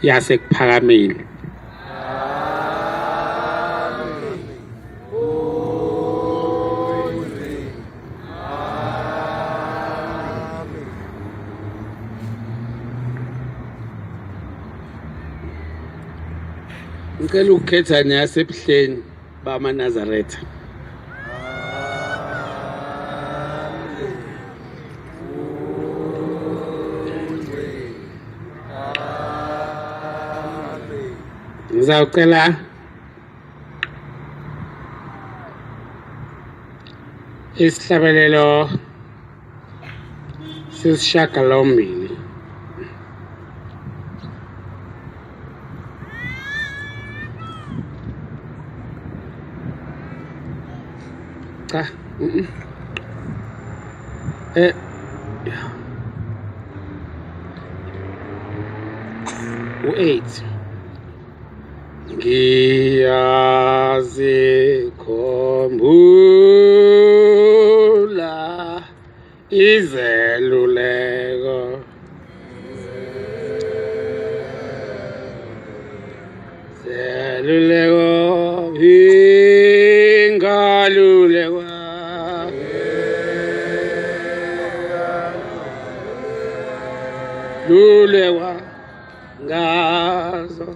yasekuphakameni. Ngicela ukukhetha neyasebuhleni bamaNazaretha. Ngizawucela isihlabelelo sesishiyagalombili. Cha. U-8 ngiyazikhumbula izeluleko ingalulekwa lulekwa ngazo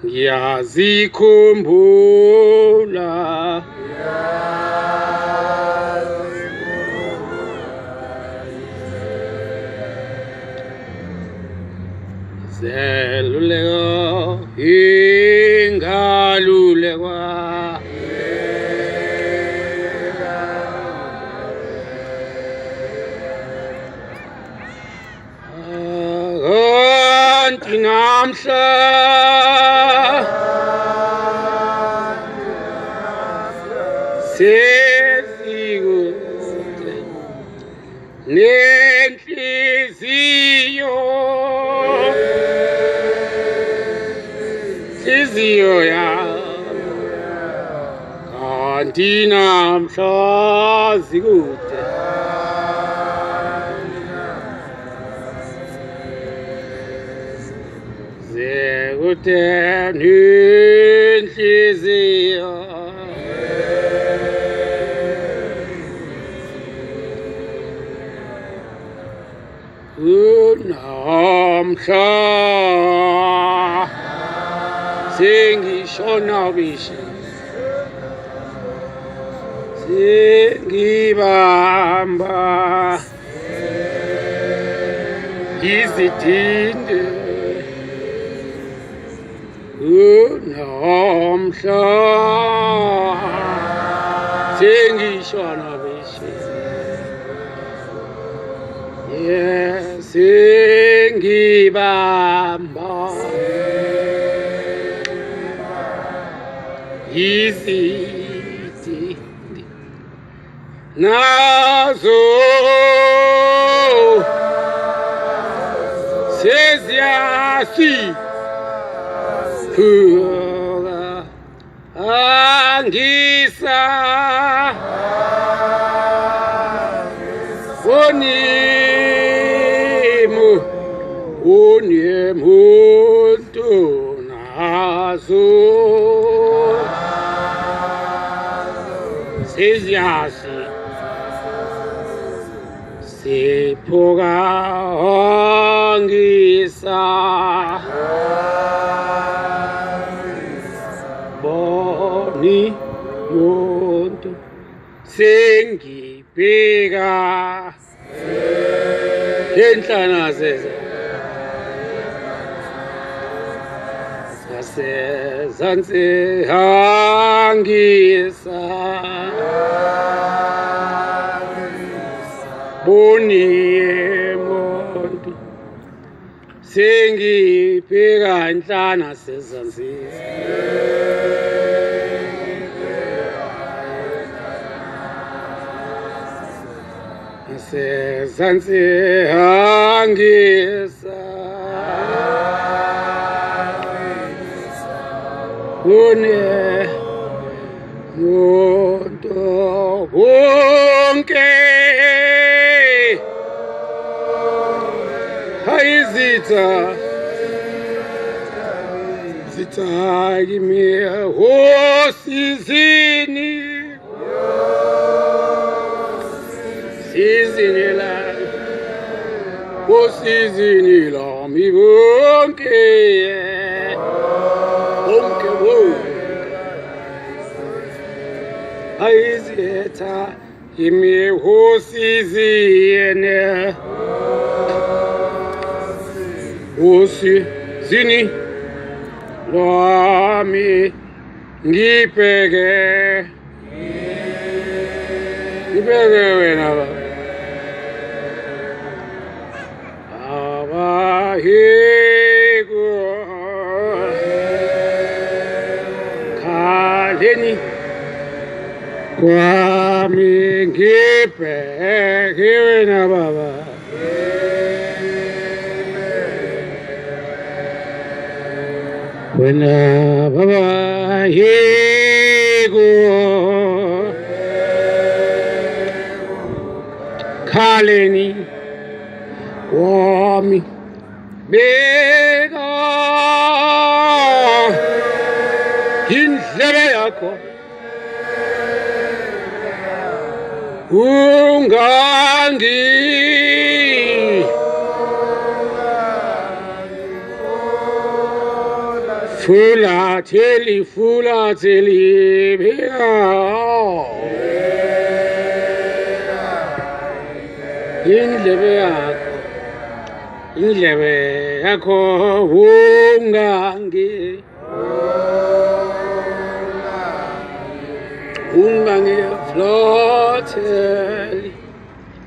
ngiyazikhumbula zeluleko ingalulekwa kanti namhla sezikude nenhliziyo yami kanti namhla zikude zikude nenhliziyo namhla sengishona bisho sengibamba izidinde namhla sengishona bisho sengibamba izidinde nazo seziyasiphuka angisa unemuntu nazo siphuka angisa boni muntu sengibheka enhlana seze sasezansi angisa boni muntu sengibheka enhlana sezansi sezansi angisa muntu wonke hayizitha Sita kimi hosizini sizini la hosizini la mi bonke bonke aizeta kimi hosizini hosizini Lami ngibheke wena abahiku khaleni kwami ngibheke wena baba Wena baba yego khaleni wami beka indlebe yakho ungangi Fula teli beka indlebe yakho ungangi floteli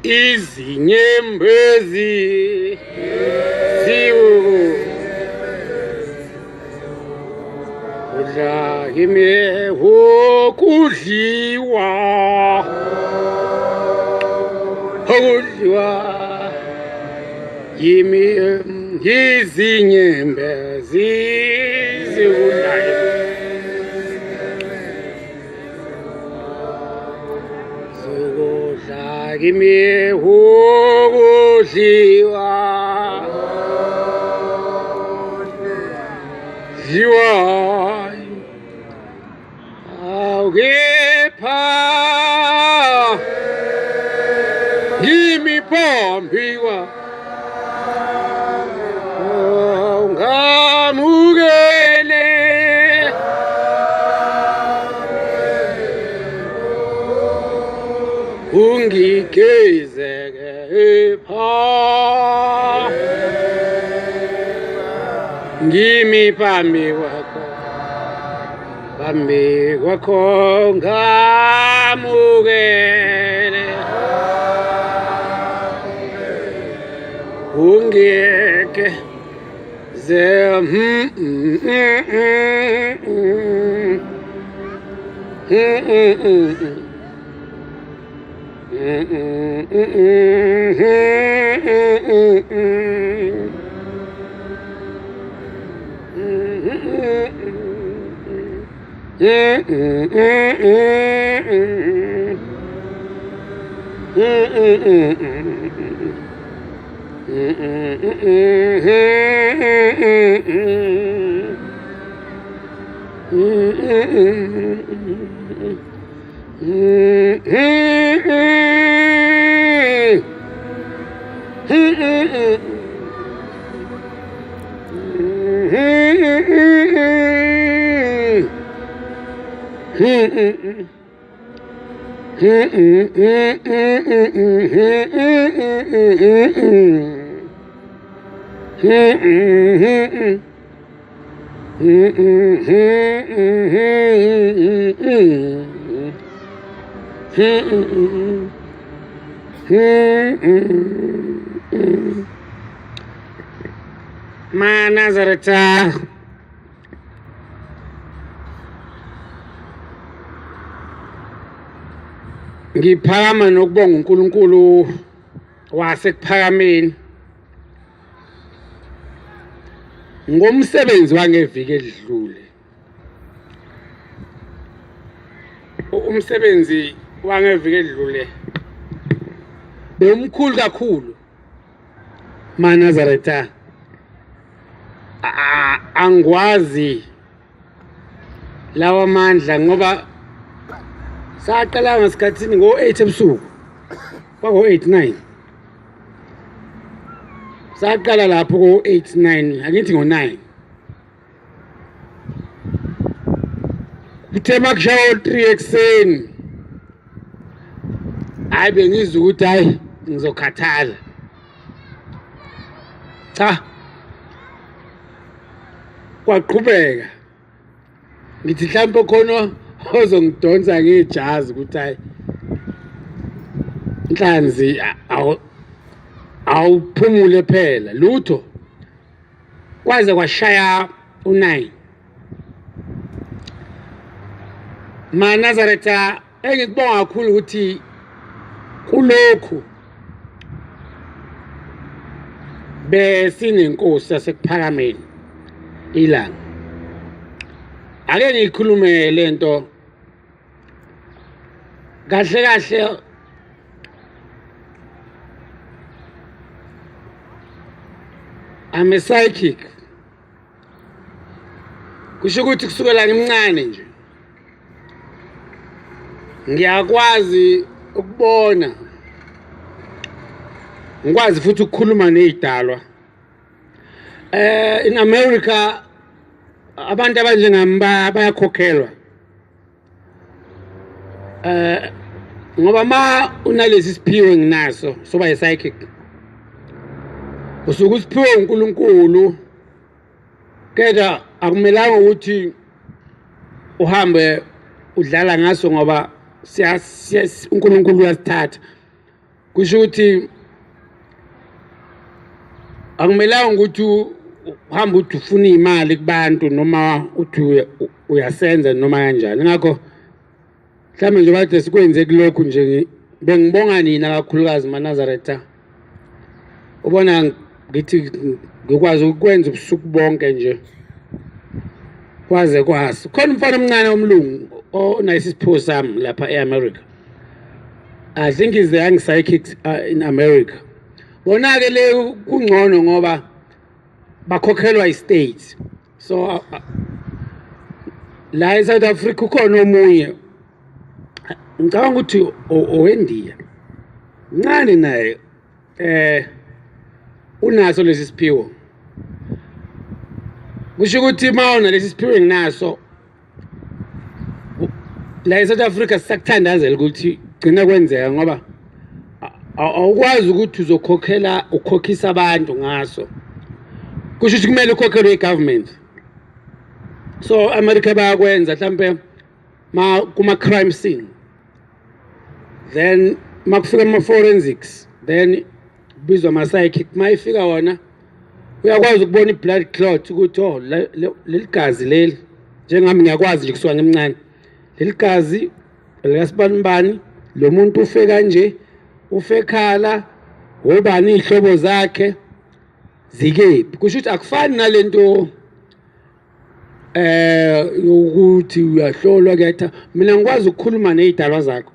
izinyembezi Kudla kimi ukudliwa yimi izinyembezi zikudlayo zikudla kimi ukudliwa Kepha Gimi pompiwa Ngamugele Ungigeze kepha Gimi phambi kwakho ngamukele ungeke ze Manazareta ngiphakama nokubonga uNkulunkulu wasekuphakameni ngomsebenzi wangeviki edlule. Umsebenzi wangeviki edlule bomkhulu kakhulu Manazareta angwazi lawa mandla ngoba saqala ngasikhathini ngo-8 ebusuku kwago-8 9 saqala lapho ngo-8 9 akithi ngo-9 kuthe makushawo 3 ekuseni hayi bengizwa ukuthi hayi ngizokhathala cha kwaqhubeka ngithi mhlawumbe khona ozongidonsa ngejazi ukuthi hayi inhlanzi awuphumule phela lutho kwaze kwashaya u9 Nazaretha engikubonga kakhulu ukuthi kulokhu besinenkosi yasekuphakameni ilanga ake ngikhulume lento kahle kahle I'm a psychic kusho ukuthi kusukela ngimncane nje ngiyakwazi ukubona ngikwazi futhi ukukhuluma nezidalwa in America abantu abanjengami bayakhokhelwa ngoba ma unalesi siphiwo nginaso soba yi-psychic usuke usiphiwe uNkulunkulu keda akumelanga ukuthi uhambe udlala ngaso ngoba uNkulunkulu uyasithatha kusho ukuthi akumelanga ukuthi uhambe uthi ufuna imali kubantu noma uthi uyasenza noma kanjani ngakho mhlawumbe nje bathe sikwenze kulokhu nje bengibonga nina kakhulukazi Nazaretha ubona ngithi ngikwazi ukwenza ubusuku bonke nje kwaze kwasi khona umfana omncane omlungu onayisipho sami lapha eAmerica I think is the young psychics in America bona ke le kungcono ngoba bakhokhelwa i-state so la eSouth Africa ukhona omunye ngicabanga ukuthi owendiya ncane naye unaso lesi siphiwo kusho ukuthi mawuna lesi siphiwo nginaso la eSouth Africa sisakuthandazela ukuthi gcina kwenzeka ngoba awukwazi ukuthi ukhokhisa abantu ngaso kusho ukuthi kumele ukhokhelwe i-government so America bayakwenza mhlambe kuma crime scene then makufika ama-forensics then bizwa ama-psychic mayifika wona uyakwazi ukubona i-blood clot ukuthi leli gazi leli njengami ngiyakwazi nje kusuka ngimncane leli gazi likasibanibani lo muntu ufe kanje ufe ekhala obani ihlobo zakhe zikephi kusho ukuthi akufani nalento ukuthi uyahlolwa kuyatha mina ngikwazi ukukhuluma nezidalwa zakho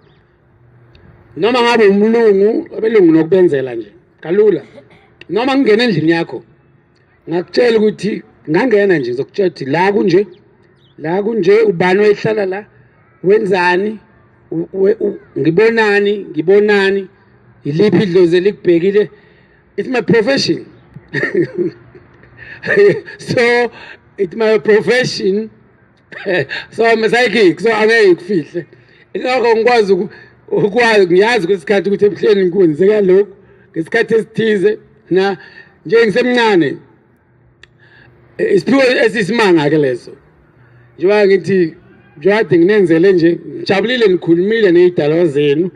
noma ngabe umlungu abelungu nokubenzela nje kalula noma ngingena endlini yakho ngakutshela ukuthi ngangena nje ngizokutshela ukuthi la kunje ubani oyihlala la wenzani ngibonani iliphi idlozi elikubhekile it's my profession so it's my profession so I'm a psychic so angeke ngikufihle ngakho ngikwazi ngiyazi kwesikhathi ukuthi ebuhleni ngikwenzeka lokho ngesikhathi esithize na nje ngisemncane isiphiwo esisimanga ke leso njengoba ngithi njengoba nginenzele nje ngijabulile nikhulumile nezidalwa zenu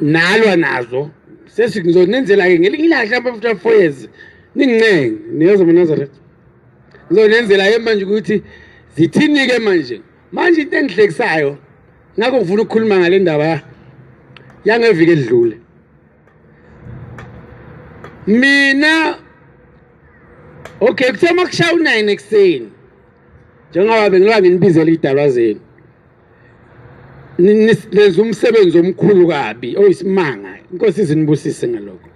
nalwa nazo sesingizonenzela ke ngelinye ilahla mhlawumbe 4 years ningincenge niyazi Nazaretha ngizonenzela manje ukuthi zithini ke manje into engihlekisayo ngakho ngifuna ukukhuluma ngale ndaba yangeviki edlule mina okay kuthe makushaya u9 ekuseni njengoba bengiloba nginibizela idalwa zenu nenza umsebenzi omkhulu kabi oyisimanga inkosi izinibusise ngalokho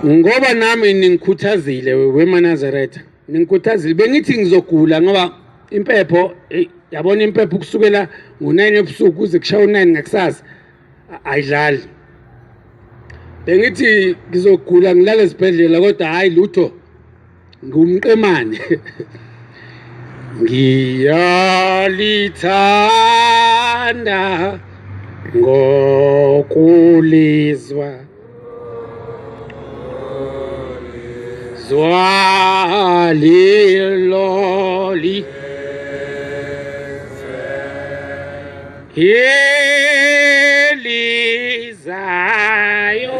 ngoba nami ningikhuthazile weManazaretha ningikhuthazile bengithi ngizogula ngoba impepho yabona impepho kusukela ngo9 ebusuku kuze kushaya u9 ngakusasa ayidlali bengithi ngizogula ngilale esibhedlela kodwa hayi lutho ngumqemane ngiyalithanda ngokulizwa zwaliloli elizayo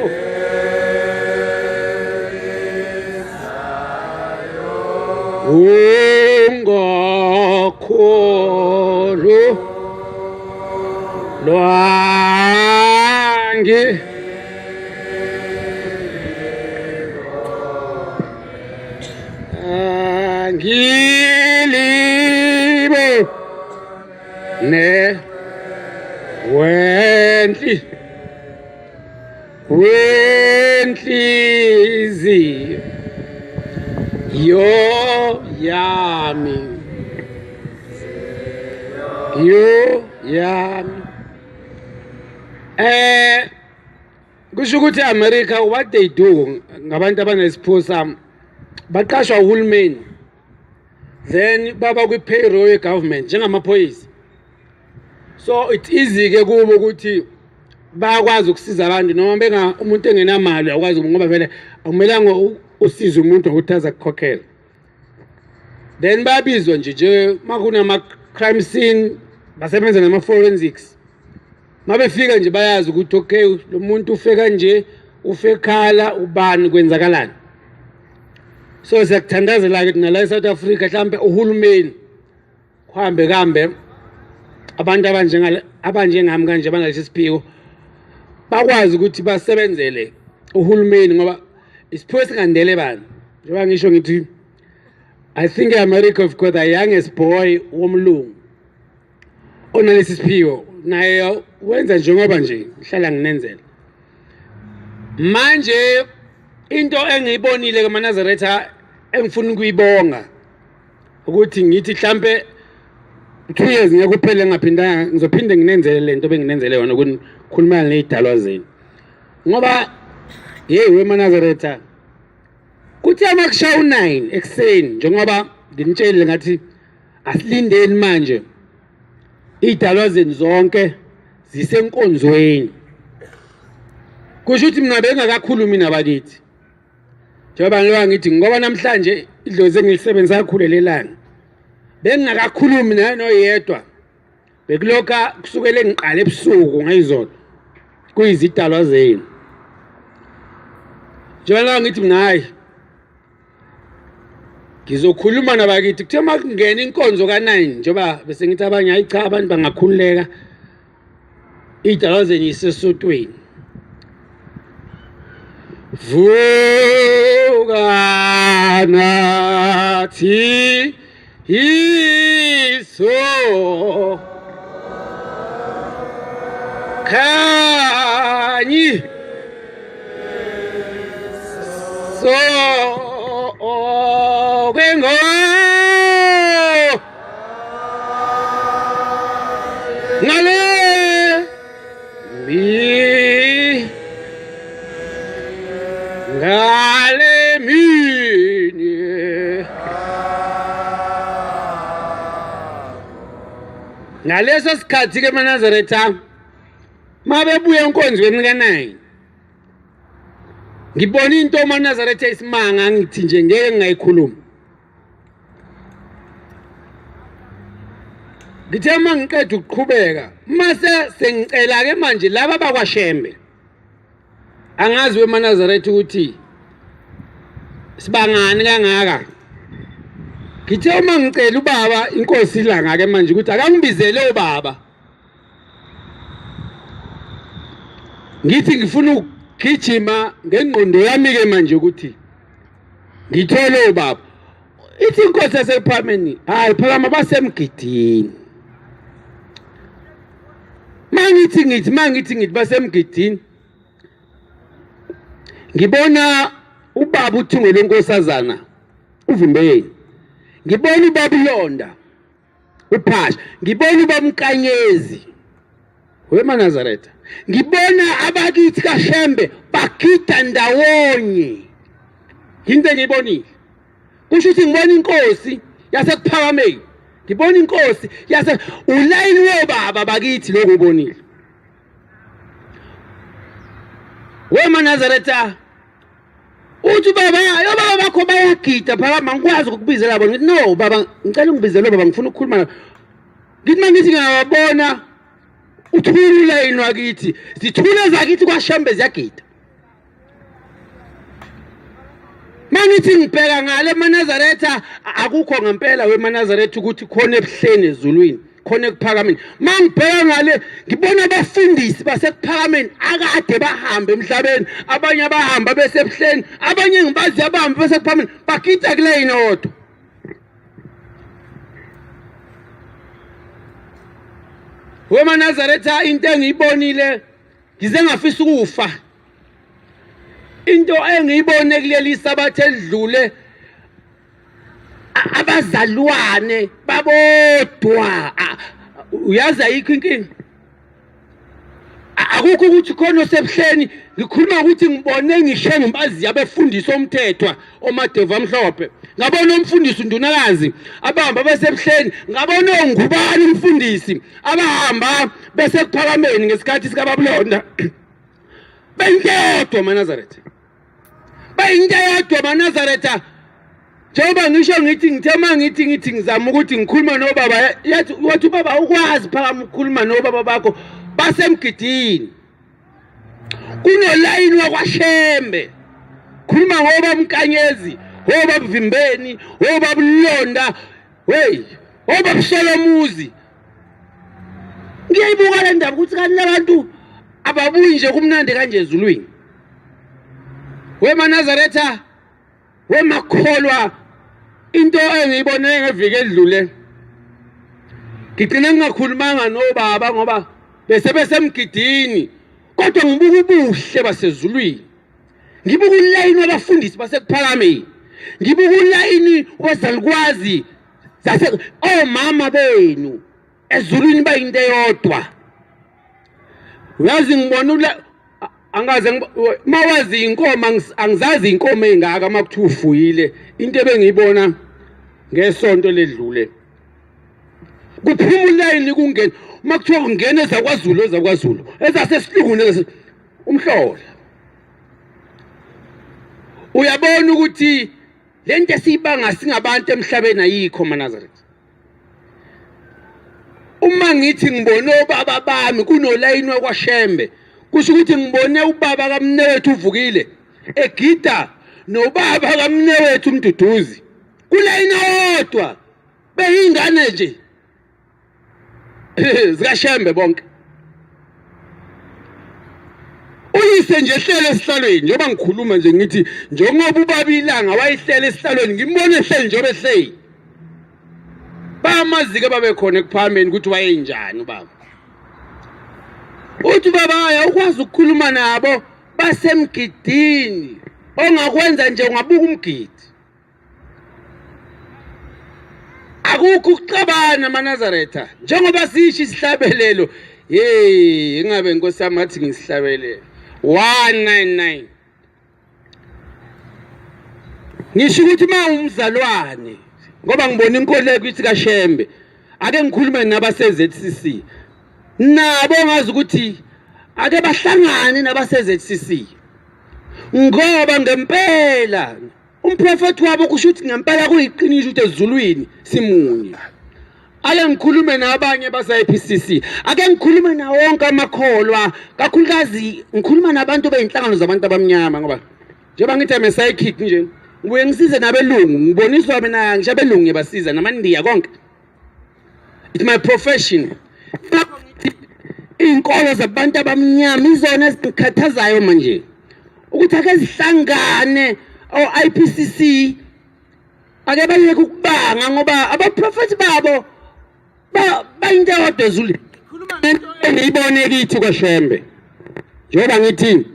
ungokholo lwangi angilibo ne wenhliziyo yami kusho ukuthi America what they do ngabantu abanesiphosa baqashwa uhulumeni then baba kwi payroll ye government njengamaphoyisa so it's easy ke kubo ukuthi bayakwazi ukusiza abantu noma benga umuntu engenamali akwazi ngoba vele akumelanga usize umuntu okuthaza ukukhokhela then babizwa nje makunama crime scene basebenza nama forensics mabefika nje bayazi ukuthi okay lo muntu ufe kanje ufe ekhala ubani kwenzakalani so siyakuthandazela ke nala eSouth Africa mhlambe uhulumeni kuhambe kambe abantu abanjengami kanje bangalesi siphiwo bakwazi ukuthi basebenzele uhulumeni ngoba isiphiwo singandele bani njengoba ngisho ngithi I think America have got the youngest boy womlungu onalesi siphiwo naye wenza njengoba nje ngihlala nginenzela manje into engiyibonile kaManazaretha engifuna ukuyibonga ukuthi ngithi mhlambe 2 years ngekuphele ngaphindanga ngizophinde nginenzele lento benginenzele yona ukukhuluma nezidalwa zenu ngoba weManazaretha kuthi amakusha u9 ekseni njengoba nginitshela ngathi asilindeni manje idalwa zenu zonke zisenkonzweni kusho ukuthi mina bengakakhulumi nabakithi njengoba ngilowa ngithi ngoba namhlanje idlozi engilisebenza kakhulelelana bengakakhulumi noyedwa bekulokha kusukela engiqala ebusuku ngayizona kuyizidalwa zenu njengoba ngithi mina hayi ngizokhuluma nabakithi kuthe makungena inkonzo ka9 njengoba bese ngithi abanye hayi cha abantu bangakhululeka idalwa zenu isesotweni vuka nathi iso khanyi so bengo ngale mini ngaleso sikhathi ke Manazaretha mabebuya enkonzweni ka9 ngibona into uManazaretha isimanga ngithi nje ngeke ngingayikhuluma ngithe mangiqeda ukuqhubeka mase sengicela ke manje laba bakwaShembe angazi weManazaretha ukuthi sibangani kangaka ngithe uma ngicela ubaba inkosi ilanga ke manje ukuthi akangibizele ubaba ngithi ngifuna ukugijima ngengqondo yami ke manje ukuthi ngithole ubaba ithi inkosi yasePhalameni hayi phakama basemgidini mangithi basemgidini ngibona ubaba uthungo lenkosazana uvimbeni, ngibona ubaba uLonda uphasha, ngibona ubaba uMkanyezi weManazaretha, ngibona abakithi kaShembe bagida ndawonye. Into engiyibonile kusho ukuthi ngibona inkosi yasekuphakameni, ngibona inkosi yase ulayini wobaba bakithi lokho ubonile weManazaretha. Uthi baba yobaba bakho bayagida phakama, ngikwazi ukubizela bona. Ngithi no baba, ngicela ungibizele baba, ngifuna ukukhuluma nawe. Ngithi mangithi ngiyabona uthula yini wakithi, sithule zakithi kwaShembe ziyagida. Mangithi ngibheka ngale eManazaretha akukho ngempela weManazaretha ukuthi khona ebuhleni ezulwini, khona ekuphakameni. Mangibheka ngale ngibona abafundisi basekuphakameni akade bahamba emhlabeni, abanye abahamba bese ebuhleni, abanye ngibazi abahamba bese ekuphakameni, bagida kule inodwa. weManazaretha into engiyibonile ngize ngafisa ukufa. Into engiyibone kuleli isabathe edlule, abazalwane babodwa. Uyazi ayikho inkinga, akukho ukuthi khona osebuhleni. Ngikhuluma ukuthi ngibone ngishe ngibazi abefundisi omthethwa omadeva amhlophe, ngabona umfundisi uNdunakazi abahamba besebuhleni, ngabona ongubani umfundisi abahamba bese kuphakameni ngesikhathi sikaBabulonda. Bayintodwa eManazaretha, bayintodwa eManazaretha. Njengoba ngisho ngithi ngithema ngithi ngizama ukuthi ngikhuluma nobaba, yathi wathi ubaba ukwazi phakama ukukhuluma nobaba bakho basemgidini. Kunolayini wakwaShembe, khuluma ngobaba uMkanyezi, obaba Vimbeni, obaba uLonda, obaba Solomuzi. Ngiyayibuka le ndaba ukuthi kanti labantu ababuyi nje kumnandi kanje ezulwini. weManazaretha, wemakholwa, into engiyibone ngeviki edlule, ngigcina ngingakhulumanga nobaba ngoba bese besemgidini, kodwa ngibuka ubuhle basezulwini. Ngibuka ulayini wabafundisi basekuphakameni, ngibuka ulayini wezalukwazi omama benu ezulwini bayinto eyodwa. Uyazi ngibona angaze mawazi inkomo, angizazi inkomo engaka makuthiwa ufuyile. Into ebengiyibona ngesonto ledlule, kuphuma ulayini kungena, makuthiwa ungena ezaKwaZulu ezasesihlungune umhlola. Uyabona ukuthi lento esiyibanga singabantu emhlabeni ayikho eManazaretha. Uma ngithi ngibone obaba bami kunolayini wakwaShembe, kusho ukuthi ngibone ubaba kaMnewethu uVukile egida nobaba kaMnewethu uMduduzi kulayini odwa, beyingane nje zikaShembe bonke. Uyise nje ehlele esihlalweni, njengoba ngikhuluma nje ngithi njengoba ubaba ilanga wayehlele esihlalweni, ngimbone ehleli njengoba ehleli. Bayamazike babekhona ekuphakameni ukuthi wayenjani ubaba. Uthi baba ayakwazi ukukhuluma nabo basemgidini, ongakwenza nje ungabuka umgidi. Akukho ukuxabana eManazaretha, njengoba sisho isihlabelelo. Ingabe inkosi yami athi ngisihlabelele 199. Ngisho ukuthi umzalwane, ngoba ngibona inkoleko ithi kaShembe, ake ngikhulume nabaseZCC. Nabo ngazi ukuthi ake bahlangane nabaseZCC, ngoba ngempela umprofeti wabo kusho ukuthi ngempela kuyiqiniso ukuthi ezulwini simunye. Ake ngikhulume nabanye base-IPCC, ake ngikhulume na wonke amakholwa, kakhulukazi ngikhuluma nabantu beyinhlangano zabantu abamnyama, ngoba njengoba ngithi I'm a psychic nje, ngibuye ngisize nabelungu, ngiboniswa mina ngisho abelungu ngiyabasiza namandiya konke. It's my profession. Inkolo zabantu abamnyama izona ezikhathazayo manje, ukuthi ake zihlangane o-IPCC, ake bayeke ukubanga, ngoba abaprofeti babo bayinto eyodwa ezulwini. Khuluma ngento engiyibone kithi kwaShembe, njengoba ngithi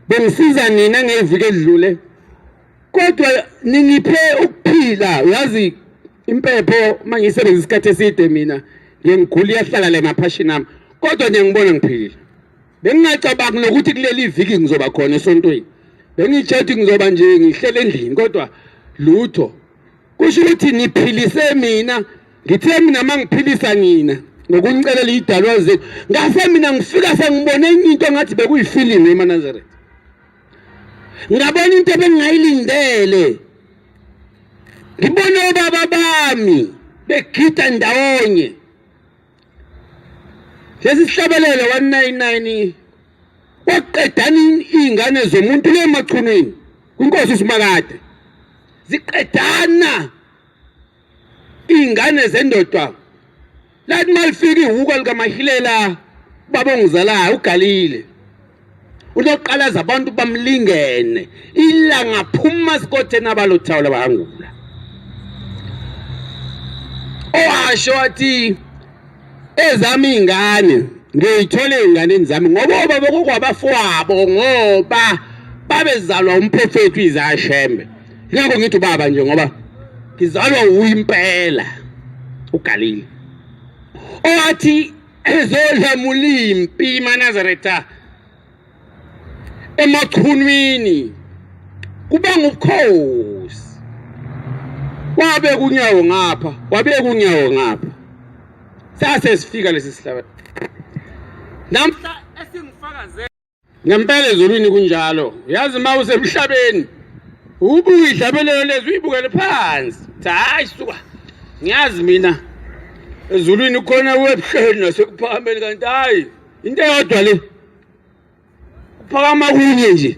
bengisiza nina ngeviki edlule, kodwa ningiphe ukuphila. Uyazi impepho mangisebenza isikhathi eside mina ngengigula iyahlala le maphashini ami, kodwa ngiyangibona ngiphilile. Bengingacabanga nokuthi kuleli viki ngizoba khona esontweni. Bengitshethi ngizoba nje ngihlele endlini, kodwa lutho. Kusho ukuthi niphilise mina, ngithe mina mangiphilisa nina ngokungicelela idalwa zethu. Ngase mina ngifika sengibone into ngathi bekuyifilimu eManazareth. Ngabona into ebengayilindele. Ngibona obaba bami begida ndawonye. Lesi sihlabelelo 199 waqedani izingane zomuntu lemachunweni kuNkosi uSimakade. Ziqedana izingane zendoda. Lathi malifika ihuka likaMahilela baba ongizalayo uGalile. Uloqalaza abantu bamlingene. Ilanga phuma sikothe nabalothawu labahangula. Owasho wathi ezami ingane ngiyithole ingane zami ngoba baba kokwabafowabo ngoba babezalwa umprofeti uIsaya. Ngakho ngithi baba nje ngoba ngizalwa uyimpela uGalile. Owathi ezodlamula impi eManazaretha emachunwini kuba ngukhosi. Wabe kunyawo ngapha, wabe kunyawo ngapha. Sase sifika lesi sihlaba. Namhla esingifakaze ngempela ezulwini kunjalo. Uyazi mawuse emhlabeni ubuka idlabelelo lezi uyibukele phansi. Hayi suka. Ngiyazi mina ezulwini khona webuhleni nasekuphakameni kanti hayi into eyodwa le. Kuphakama kunye nje.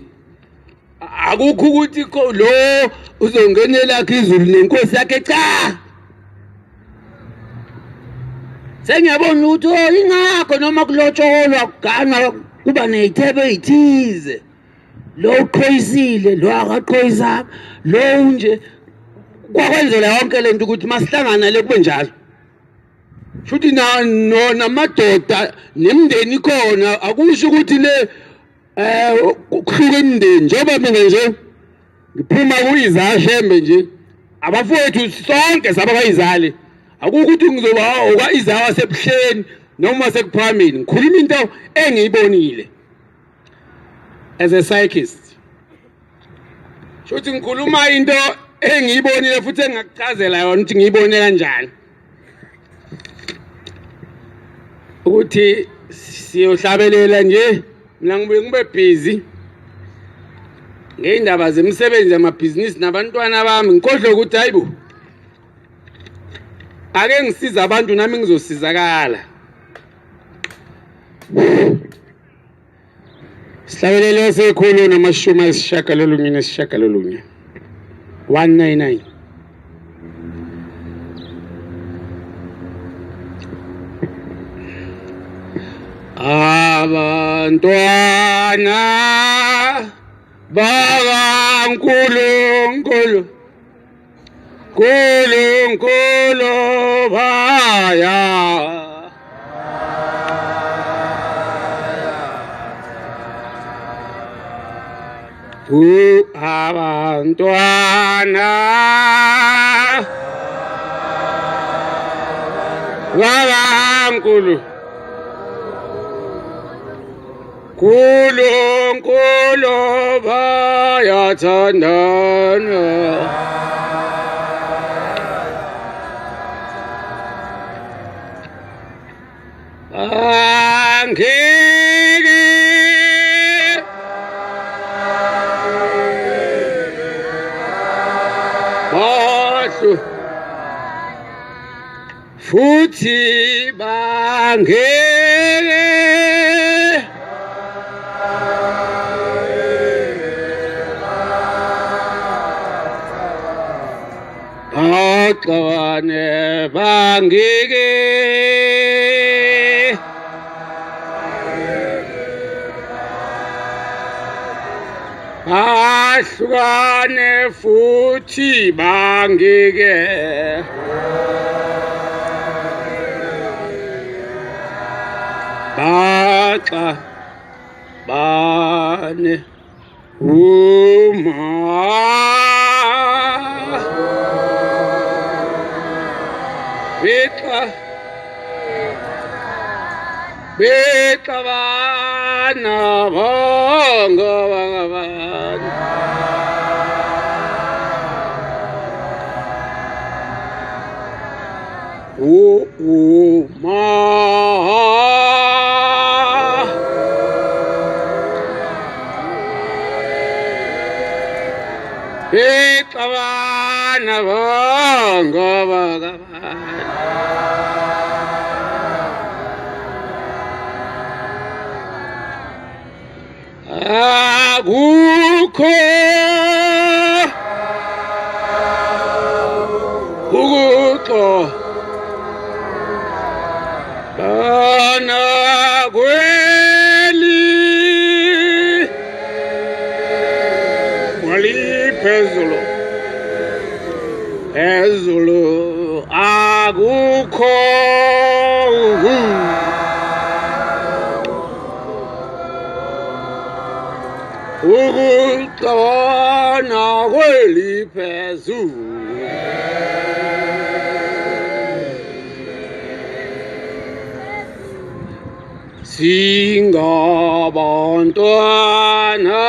Akukho ukuthi lo uzongenela izulu nenkosi yakhe cha. Sengiyabona ukuthi ingakho noma kulotsholwa kuganwa kuba nezithebe ezithize. Lo uqhoyisile, lo akaqhoyisa, lo nje kwakwenzela yonke lento ukuthi masihlangana le kube njalo. Futhi namadoda nemndeni khona akusho ukuthi le kuhluke imndeni njengoba mina nje ngiphuma kuIsaya nje abafowethu sonke sabakayizali. Akukho ukuthi ngizoba okwaIsaya wasebuhleni noma sekuphameni. Ngikhuluma into engiyibonile as a psychist. Shothi ngikhuluma into engiyibonile futhi engakuchazela yona ukuthi ngiyibone kanjani. Ukuthi siyohlabelela nje mina ngibe busy ngeindaba zemisebenzi yamabhizinisi nabantwana bami ngikhohle ukuthi hayibo ake ngisiza abantu nami ngizosizakala. Sihlabelele sekhulu namashumi ayisishagalolunye nesishagalolunye 199. Abantwana bakaNkulunkulu Nkulunkulu baya abantwana bakaNkulunkulu Nkulunkulu bayathandana. Angeke bahlu futhi bangeke baxabane bangeke bahlukane futhi bangeke baxabane uma Bexabana bongo bangabana ma Bexabana bongo bangabana akukho ukuxolana kweli phezulu akukho ukuxolana kweli phezulu singabantwana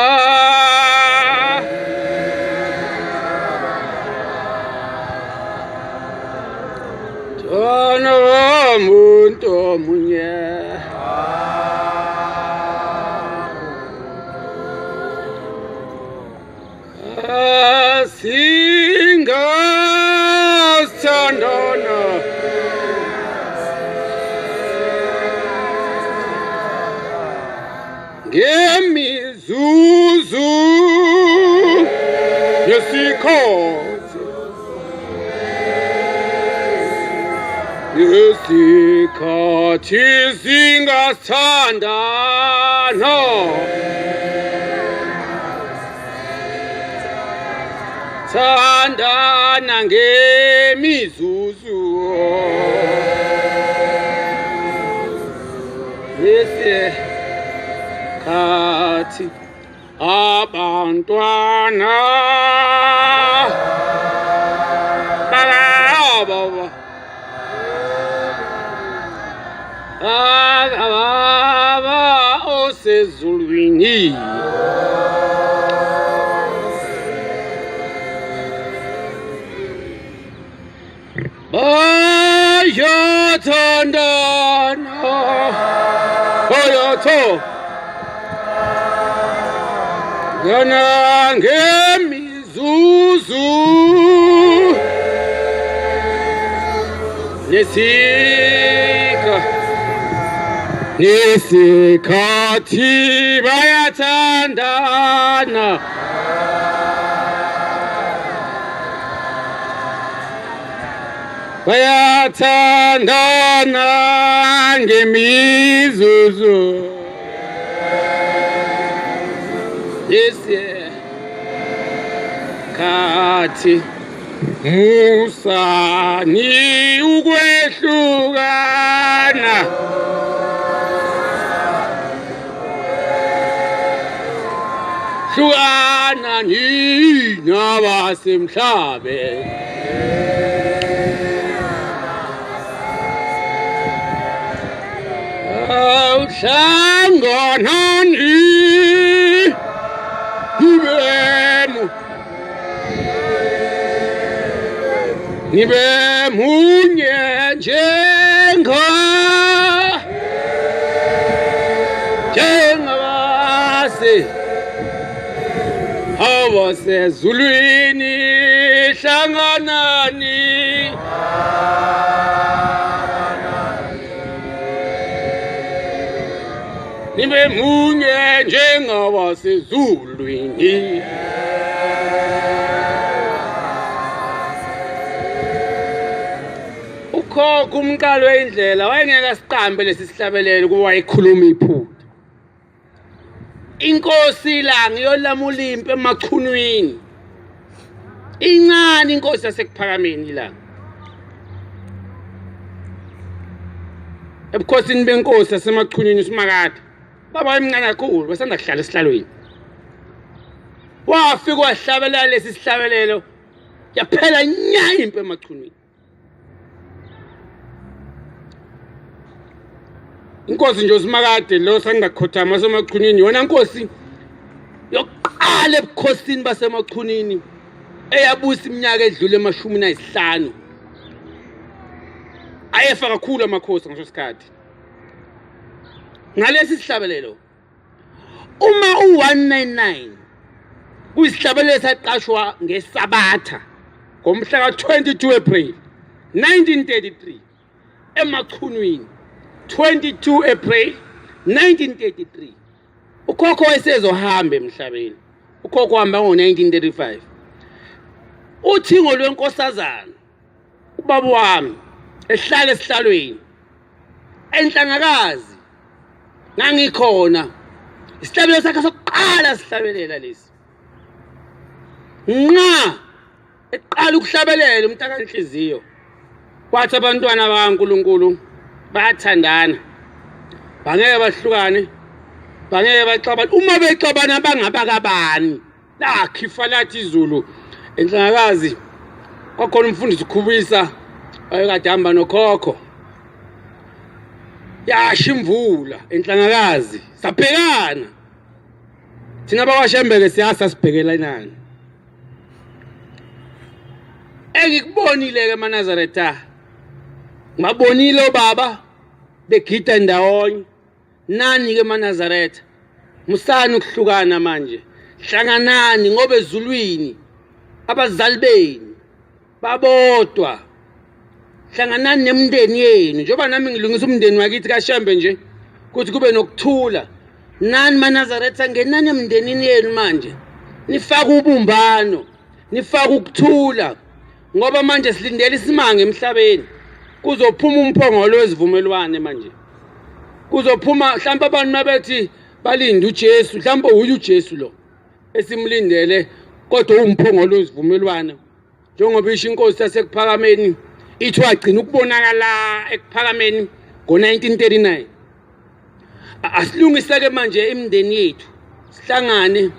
Twana muntu munye singasithandana ngemizuzu yesikhathi singasithandana thandana ngemizuzu yesikhathi abantwana baba osezulwini bayathandana bayathandana ngemizuzu nesikhathi bayathandana bayathandana ngemizuzu yesikhathi musani ukwehlukana hlukana nina basemhlabeni awuhlanganani nibe munye njengabase abasezulwini hlanganani nibe munye njengabasezulwini ukhokho umqalo wendlela wayengeka siqambe lesi sihlabelelo kuba wayikhuluma iphutha inkosi ilanga iyolamula impi emachunwini incane inkosi yasekuphakameni ilanga ebukhosini benkosi yasemachunwini uSimakade baba emncane kakhulu basanda kuhlala esihlalweni wafika wahlabelela lesi sihlabelelo yaphela nya impi emachunwini inkosi nje uSimakade lo sangakhothama asemachunini yona inkosi yokuqala ebukhosini basemachunini eyabusa iminyaka edlule ema-15 ayefa kakhulu amakhosi ngaso sikhathi ngalesi sihlabelelo uma u199 kuyisihlabelelo saqashwa ngeSabatha ngomhla ka-22 April 1933 emachunwini 22 April 1933 ukhokho wayesezohamba emhlabeni ukhokho wahamba ngo-1935 uthingo lwenkosazana ubaba wami ehlala esihlalweni enhlangakazi ngangikhona isihlabelelo sakhe sokuqala sihlabelela lesi nqa eqala ukuhlabelela umntakaNhliziyo kwathi abantwana bakaNkulunkulu bayathandana bangeke bahlukane bangeke baxabane uma bexabana bangabakabani lakhifa lathi izulu enhlangakazi kwakhona umfundisi uKhubisa ayekade hamba nokhokho yasha imvula enhlangakazi sabhekana thina bakwaShembeke siyasa sibhekelanani engikubonile ke eManazaretha ngabonile obaba begida ndawonye nani ke eManazaretha musani ukuhlukana manje hlanganani ngoba ezulwini abazali benu babodwa hlanganani nemndeni yenu njengoba nami ngilungisa umndeni wakithi kaShembe nje ukuthi kube nokuthula nani eManazaretha ngenani emndenini yenu manje nifaka ubumbano nifaka ukuthula ngoba manje silindele isimanga emhlabeni kuzophuma umphongolo wezivumelwane manje kuzophuma mhlawumbe abantu nabethi balinde uJesu mhlawumbe uyu uJesu lo esimlindele kodwa umphongolo wezivumelwane njengoba isho inkosi yasekuphakameni ithi wagcina ukubonakala ekuphakameni ngo-1939 asilungiseke manje imindeni yethu sihlangane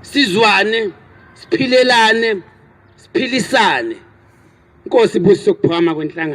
sizwane siphilelane siphilisane inkosi ibusiso ukuphakama kwenhlangano